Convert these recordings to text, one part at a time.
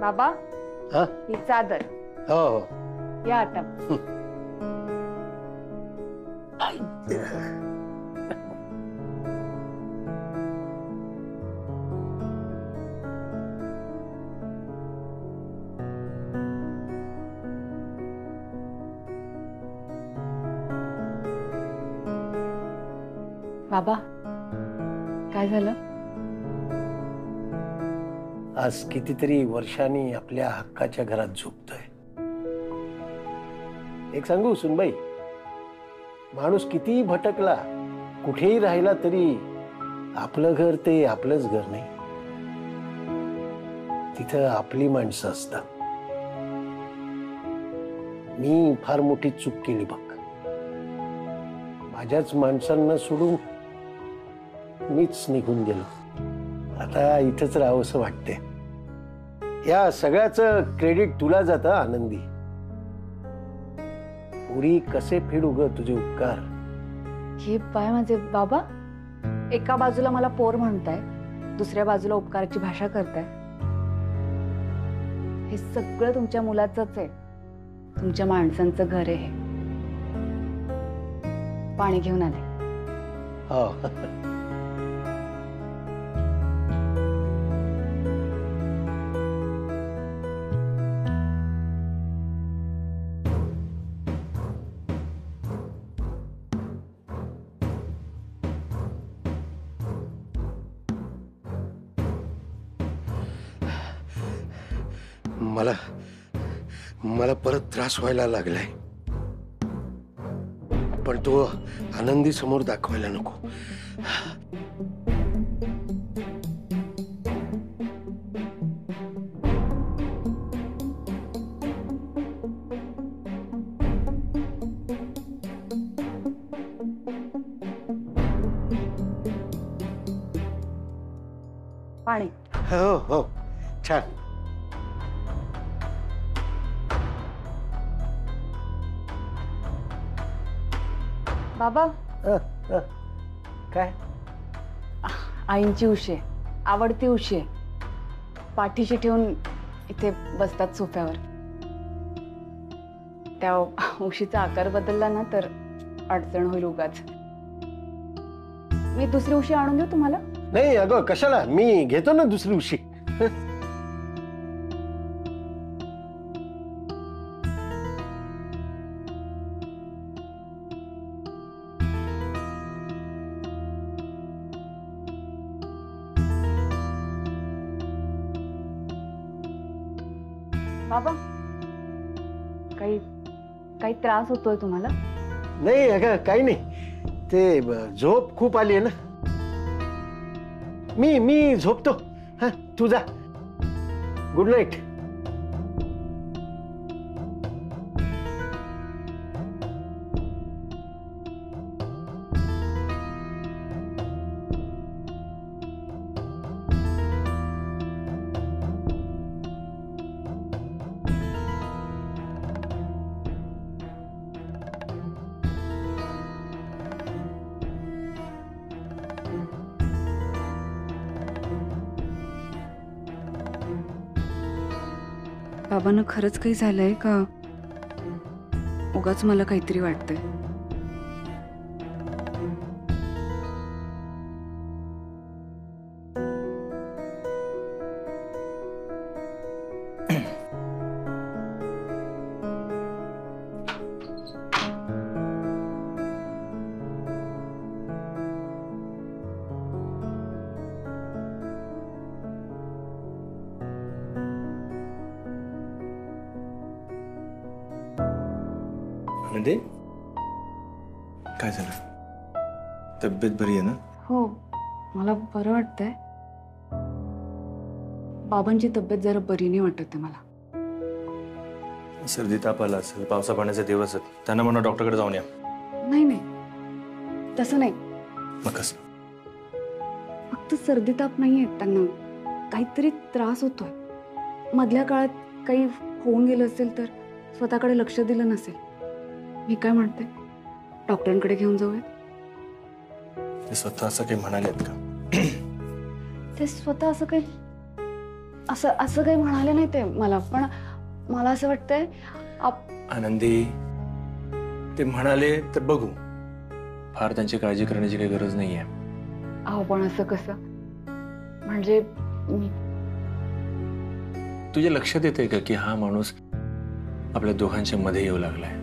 बाबा हा ही चादर हो हो या आता बाबा काय झालं? आज कितीतरी वर्षांनी आपल्या हक्काच्या घरात झोपतोय. एक सांगू सुनबाई, माणूस कितीही भटकला कुठेही राहिला तरी आपलं घर ते आपलंच घर नाही. तिथं आपली माणसं असतात. मी फार मोठी चूक केली बघ. माझ्याच माणसांना सोडून मीच निघून गेलो. आता इथंच राहावंसं वाटते. या सगळ्याचं क्रेडिट तुला जातं आनंदी. पुरी कसे फेडू ग तुझे उपकार. हे पाय माझे बाबा, एका बाजूला मला पोर म्हणताय, दुसऱ्या बाजूला उपकाराची भाषा करताय. हे सगळं तुमच्या मुलाचंच आहे. तुमच्या माणसांचं घर आहे. हे पाणी घेऊन आले. हो मला मला परत त्रास व्हायला लागलाय, पण तो आनंदी समोर दाखवायला नको. पाणी. हो हो छान. बाबा काय? आईंची उशी आहे, आवडती उशी आहे. पाठीशी ठेवून इथे बसतात सोफ्यावर. त्या उशीचा आकार बदलला ना तर अडचण होईल उगाच. मी दुसरी उशी आणून देऊ तुम्हाला? नाही अगं कशाला, मी घेतो ना दुसरी उशी. बाबा काही काही त्रास होतोय तुम्हाला? नाही अगं काही नाही. ते झोप खूप आली आहे ना. मी झोपतो. हा तू जा. Good night. बाबांना खरंच काही झालंय का उगाच मला काहीतरी वाटतंय? आनंदी, काय झालं? तब्येत बरी आहे ना? हो, मला बरं वाटतंय. बाबांची तब्येत जरा बरी नाही वाटत आहे मला. सर्दी ताप आला असेल, पावसा पाण्याचे दिवस आहेत. त्यांना म्हणा डॉक्टरकडे जाऊन या. नाही नाही, तसं नाही. मग कसं? फक्त सर्दी ताप नाहीये त्यांना, काहीतरी त्रास होतोय. मधल्या काळात काही होऊन गेलं असेल तर स्वतःकडे लक्ष दिलं नसेल. मी काय म्हणते, डॉक्टरांकडे घेऊन जाऊयात? ते स्वतः असं काही म्हणालेत का? ते स्वतः असं काही असं असं काही म्हणाले नाही ते मला, पण मला असं वाटतंय आनंदी, ते म्हणाले तर बघू, फार त्यांची काळजी करण्याची काही गरज नाहीये. अहो पण असं कसं, म्हणजे तुझ्या लक्षात येते का की हा माणूस आपल्या दोघांच्या मध्ये येऊ लागलाय.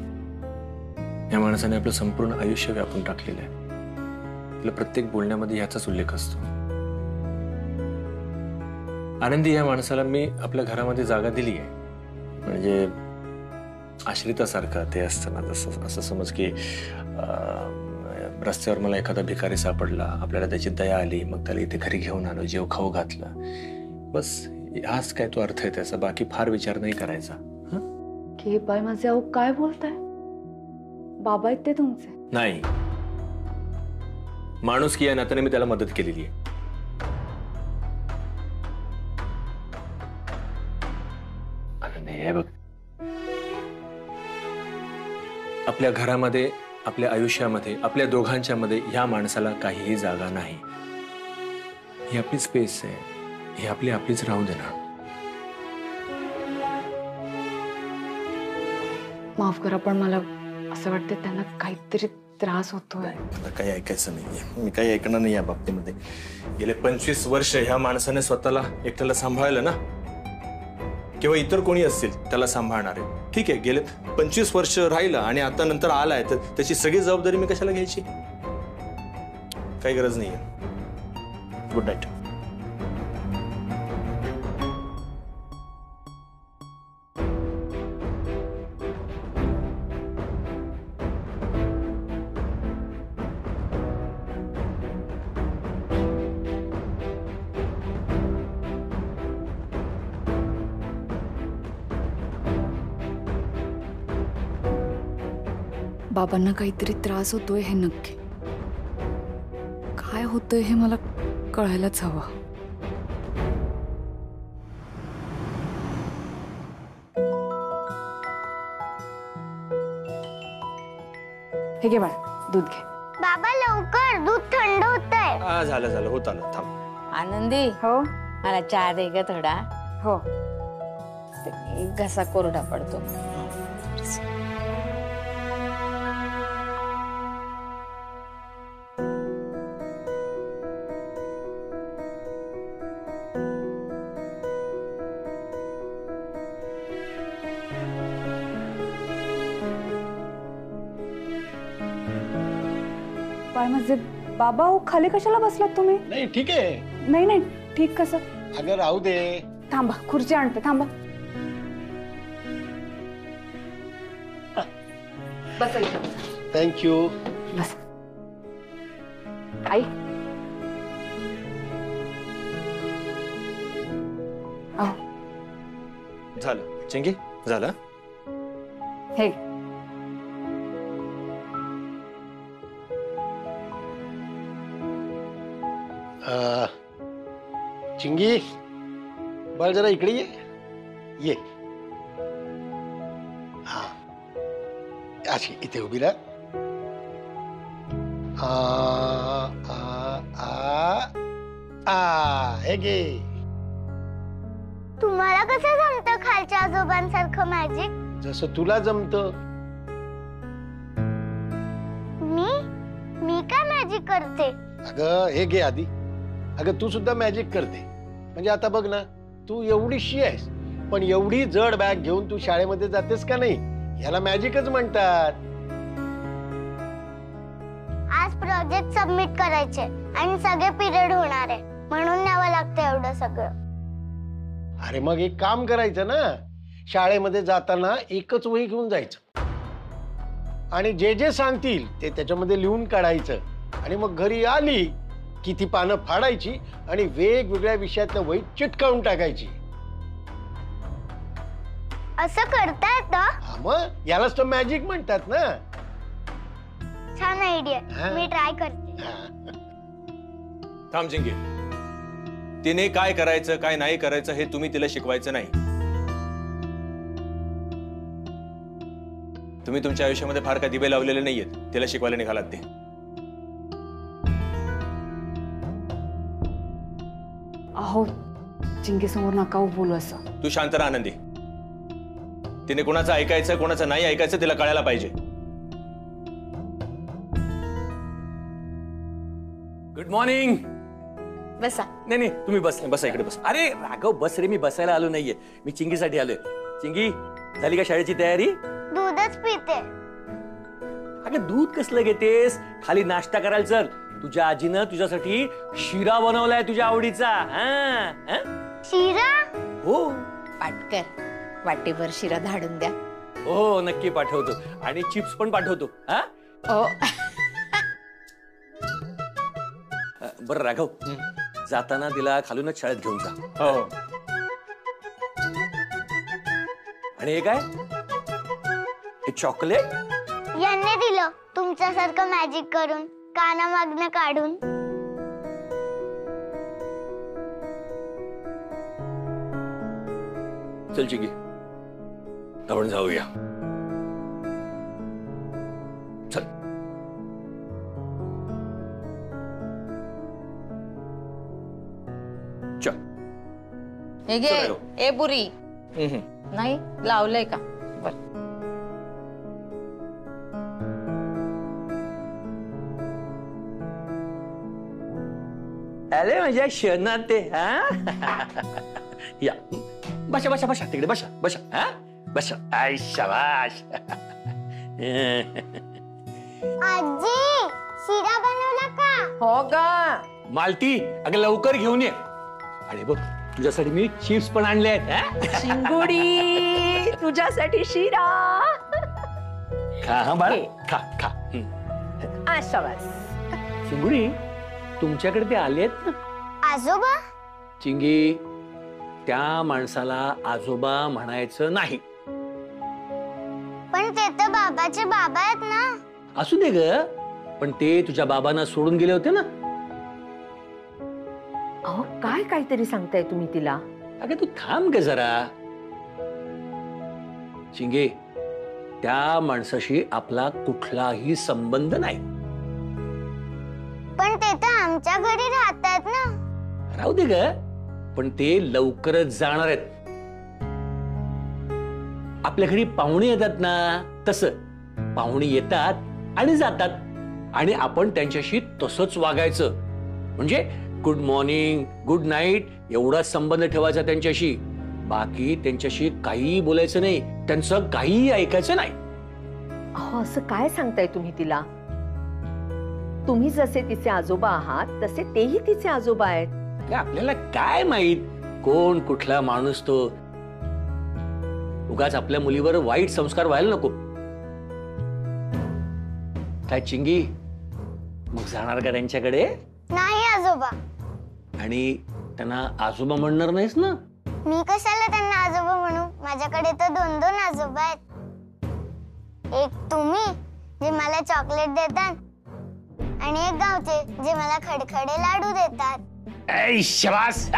या माणसाने आपलं संपूर्ण आयुष्य व्यापून टाकलेलं आहे. आपल्या प्रत्येक बोलण्यामध्ये याचाच उल्लेख असतो. आनंदी, या माणसाला मी आपल्या घरामध्ये जागा दिली आहे, म्हणजे आश्रितासारखं ते असतं ना, तसं असं समज की रस्त्यावर मला एखादा भिकारी सापडला, आपल्याला त्याची दया आली, मग त्याला इथे घरी घेऊन आलो, जेव खाऊ घातलं, बस हाच काय तो अर्थ आहे त्याचा. बाकी फार विचार नाही करायचा. की बाय माझे, अहो काय बोलताय, बाबा आहेत ते तुमचे? नाही, माणूस की या नात्याने मी त्याला मदत केलेली आहे. आनंद, हे बघ, आपल्या घरामध्ये, आपल्या आयुष्यामध्ये, आपल्या दोघांच्या मध्ये ह्या माणसाला काहीही जागा नाही. ही आपली स्पेस आहे, ही आपलीच राहू दे ना. माफ करा, पण मला असं वाटतं त्यांना काहीतरी त्रास होतोय. मला काही ऐकायचं नाहीये, मी काही ऐकणार नाही या बाबतीमध्ये. गेले 25 वर्ष ह्या माणसाने स्वतःला एकट्याला सांभाळलं ना, किंवा इतर कोणी असतील त्याला सांभाळणार आहे. ठीक आहे, गेले 25 वर्ष राहिलं आणि आता नंतर आलाय, तर त्याची सगळी जबाबदारी मी कशाला घ्यायची? काही गरज नाहीये. Good night. बाबांना काहीतरी त्रास होतोय हे नक्की. काय होतंय हे मला कळायलाच हवं. हे घे बाळा, दूध घे. बाबा लवकर, दूध थंड होतंय. झालं होत आलं, थांब. आनंदी, हो मला चहा दे ग थोडा. हो. घसा कोरडा पडतो. बाय माझे, बाबा हो खाली कशाला बसलात तुम्ही? नाही ठीक आहे. नाही नाही, ठीक कसं? अगं राहू दे. थांबा, खुर्ची आणते, थांबा. बस इथं. थँक्यू. बस. आई, अहो झालं चिंकी, झालं. हे चिंगी, बाळ जरा इकडे ये. हा, अशी इथे उभी राहा. हे घे. तुम्हाला कसं जमतं खालच्या आजोबांसारखं मॅजिक? जसं तुला जमतं. मी काय मॅजिक करते? अगं हे घे आधी. अगं तू सुद्धा मॅजिक करते. म्हणजे आता बघ ना, तू एवढीशी आहेस, पण एवढी जड बॅग घेऊन तू शाळेमध्ये जातेस का नाही? याला मॅजिकच म्हणतात. आज प्रोजेक्ट सबमिट करायचे आणि सगळे पिरियड होणार आहे, म्हणून न्यावं लागतं एवढं सगळं. अरे मग एक काम करायचं ना, शाळेमध्ये जाताना एकच वही घेऊन जायचं आणि जे जे सांगतील ते त्याच्यामध्ये लिहून काढायचं, आणि मग घरी आली की ती पानं फाडायची आणि वेगवेगळ्या विषयातल्या वही चिटकावून टाकायची. असं करता येतं? हा, मग यालाच तर मॅजिक म्हणतात ना. छान आयडिया, हा. मी ट्राय करते. थांब चिंकी, तिने काय करायचं काय नाही करायचं हे तुम्ही तिला शिकवायचं नाही. तुम्ही तुमच्या आयुष्यामध्ये फार काय दिवे लावलेले नाहीयेत, तिला शिकवायला निघालात ते. अहो चिंगीसमोर नका बोलू असं. तू शांत राहा आनंदी. तिने कोणाचं ऐकायचं कोणाचं नाही ऐकायचं तिला कळायला पाहिजे. Good morning. बसा. नाही नाही तुम्ही बसा इकडे बस. अरे राघव बस रे, मी बसायला आलो नाहीये, मी चिंगीसाठी आलोय. चिंगी झाली का शाळेची तयारी? दूधच पिते. अगं दूध कसलं घेतेस, खाली नाश्ता करायला चल. तुझ्या आजीनं तुझ्यासाठी शिरा बनवलाय तुझ्या आवडीचा. शिरा? हो पाटकर वाटेभर शिरा धाडून द्या. हो नक्की पाठवतो, आणि चिप्स पण पाठवतो. हा हो. बरं राघव, जाताना तिला खालूनच शाळेत घेऊन जा. हो. आणि हे काय, हे चॉकलेट? यांनी दिलं तुमच्यासारखं मॅजिक करून, कानामागनं काढून. चल चिंगी आपण जाऊया. चल. चल. हे घे. चल, ए बुरी नाही लावलंय का? बर. अरे माझ्या शनाते. या बसा बसा बसा तिकडे बसा बसा. बसा. आय शाबाश. आजी शिरा बनवला का? हो गा. मालती अगं लवकर घेऊन ये. अरे बघ तुझ्यासाठी मी चिप्स पण आणले आहेत. शिंगोडी तुझ्यासाठी शिरा. खा हा बाळ, खा खा. आशाबास. चिंगुडी तुमच्याकडे ते आलेत ना? आजोबा? चिंगी त्या माणसाला आजोबा म्हणायचं नाही. पण ते तर बाबाचे बाबा आहेत ना. असू दे ग, पण ते तुझ्या बाबांना सोडून गेले होते ना. अहो काय काहीतरी सांगताय तुम्ही तिला. अगं तू थांब ग जरा. चिंगे त्या माणसाशी आपला कुठलाही संबंध नाही. पण ते तर आमच्या घरी राहतात ना. राहू दे ग, पण ते लवकरच जाणार आहेत. आपल्या घरी पाहुणे येतात ना, तसं पाहुणे येतात आणि जातात, आणि आपण त्यांच्याशी तसंच वागायचं. म्हणजे गुड मॉर्निंग गुड नाईट एवढा संबंध ठेवायचा त्यांच्याशी. बाकी त्यांच्याशी काहीही बोलायचं नाही, त्यांचं काहीही ऐकायचं नाही. अहो असं काय सांगताय तुम्ही तिला. तुम्ही जसे तिचे आजोबा आहात तसे तेही तिचे आजोबा आहेत. आपल्याला काय माहित कोण कुठला माणूस तो. उगाच आपल्या मुलीवर वाईट संस्कार व्हायला नको. काय चिंगी मग जाणार का त्यांच्याकडे? नाही आजोबा. आणि त्यांना आजोबा म्हणणार नाहीस ना? मी कशाला त्यांना आजोबा म्हणू, माझ्याकडे तर 2-2 आजोबा आहेत. एक तुम्ही जे मला चॉकलेट देतात, आणि एक गावचे जे मला खडखडे लाडू देतात. ऐ शाबास.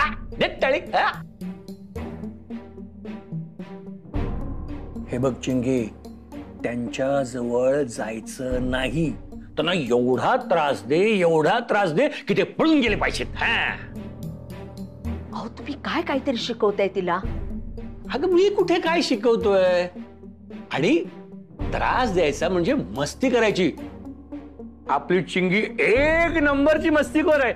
हे बघ चिंगी, त्यांच्या जवळ जायचं नाही. त्यांना एवढा त्रास दे की ते पळून गेले पाहिजेत. अहो तुम्ही काय काहीतरी शिकवताय तिला. अगं मी कुठे काय शिकवतोय. आणि त्रास द्यायचा म्हणजे मस्ती करायची. आपली चिंगी 1 नंबरची मस्तीखोर आहे.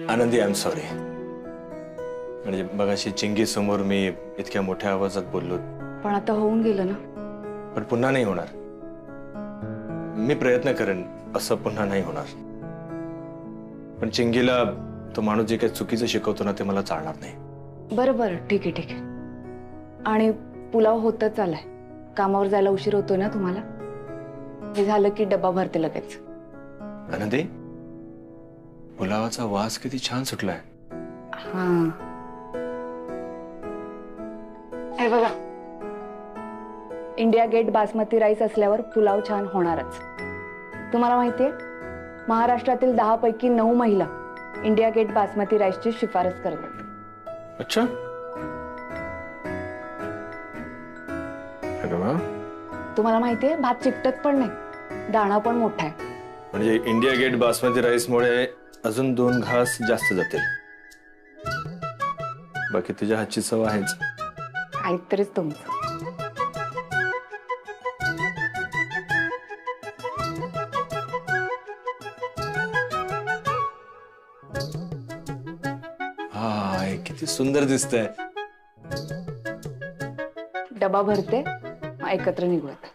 आनंदी, आय एम सॉरी. म्हणजे मगाशी चिंगी समोर मी इतक्या मोठ्या आवाजात बोललो. पण आता होऊन गेलं ना. पण पुन्हा नाही होणार. मी प्रयत्न करेन असं पुन्हा नाही होणार. पण चिंगीला तो माणूस जे काही चुकीचं शिकवतो ना ते मला चालणार नाही. बरं बरं, ठीक आहे ठीक आहे. आणि पुलाव होतच आलाय. कामावर जायला उशीर होतोय ना तुम्हाला. हे झालं की डब्बा भरते लगेच. आनंदी, पुलावाचा वास किती छान सुटलाय. हा, हे बघा, इंडिया गेट बासमती राईस असल्यावर पुलाव छान होणारच. तुम्हाला माहितीये, महाराष्ट्रातील 10 पैकी 9 महिला इंडिया गेट बासमती राईसची शिफारस करतात. अच्छा, अरे वा. तुम्हाला माहितीये, भात चिकटत पण नाही, दाणा पण मोठा आहे. म्हणजे इंडिया गेट बासमती राईस मुळे अजून 2 घास जास्त जातील. बाकी तुझ्या हातची चव आहेच. काहीतरीच तुमचं. हा, किती सुंदर दिसतंय. डबा भरते, मग एकत्र निघूयात.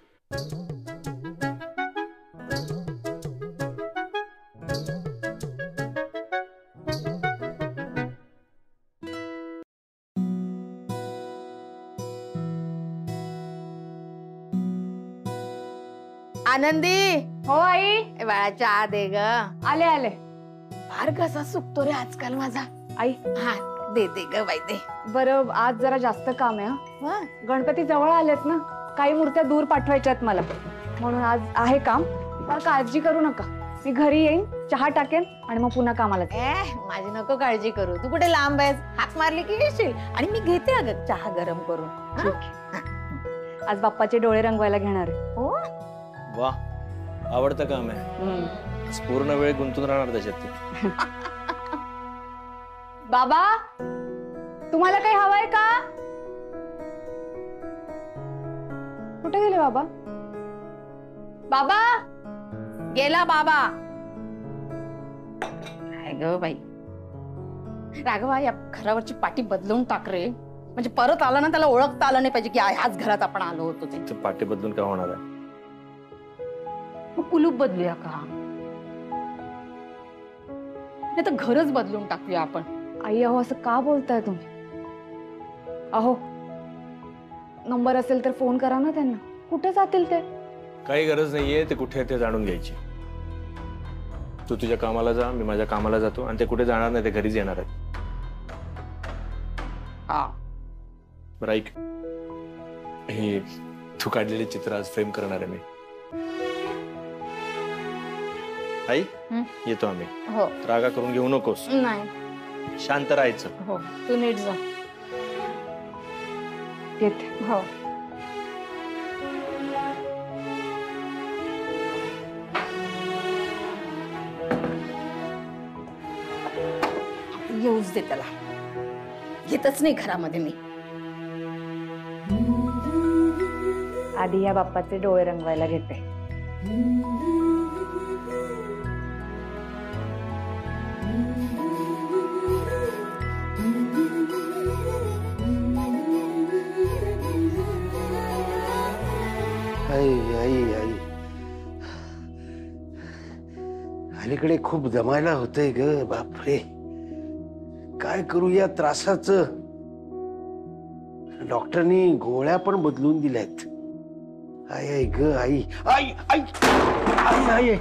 आनंदी, हो आई, ए बाळा चहा दे ग. आले आले. फार घसा सुकतो रे आजकाल माझा. आई, हा, दे दे ग बाई दे. बरं, आज जरा जास्त काम आहे. हा? गणपती जवळ आलेत ना, काही मूर्त्या दूर पाठवायच्यात मला, म्हणून आज आहे काम. पण काळजी करू नका, मी घरी येईन, चहा टाकेन आणि मग पुन्हा कामाला जाईन. माझी नको काळजी करू. तू कुठे लांब आहेस, हाक मारली की येशील आणि मी घेते अगं चहा गरम करून. हा? ठीक आहे. आज बाप्पाचे डोळे रंगवायला घेणार आहे. हो, वा, आवडतं काम आहे. आज पूर्ण वेळ गुंतून राहणार त्याच्यात ती. बाबा, तुम्हाला काही हवंय का? कुठे गेले बाबा? बाबा, गेला बाबा. काय ग बाई, राघवा, या घरावरची पाटी बदलून टाक रे. म्हणजे परत आला ना, त्याला ओळखता आलं नाही पाहिजे की ह्याच घरात आपण आलो होतो ते. ते पाटी बदलून काय होणार आहे? मग कुलूप बदलूया का? नाही तर घरच बदलून टाकूया आपण. आई, अहो असं का बोलताय तुम्ही? अहो, नंबर असेल तर फोन करा ना त्यांना. कुठे जातील ते? काही गरज नाहीये, ते कुठे ते जाणून घ्यायची. तू तुझ्या कामाला जा, मी माझ्या कामाला जातो, आणि ते कुठे जाणार नाही, ते घरीच येणार आहेत. हा, बरं ऐक, हे तू काढलेले चित्र आज फ्रेम करणार आहे मी. आई, येतो आम्ही. हो. रागा करून घेऊ नकोस. नाही, शांत राहायचं. हो, तू नीट जा. येते. हो. येऊच दे त्याला. येतच नाही घरामध्ये मी. आधी या बाप्पाचे डोळे रंगवायला घेते. आई आई आई, अलीकडे खूप दमायला होतंय ग. बापरे, काय करू या त्रासाचं. डॉक्टरनी गोळ्या पण बदलून दिल्यात. आई आई ग आई, आई आई आई आई,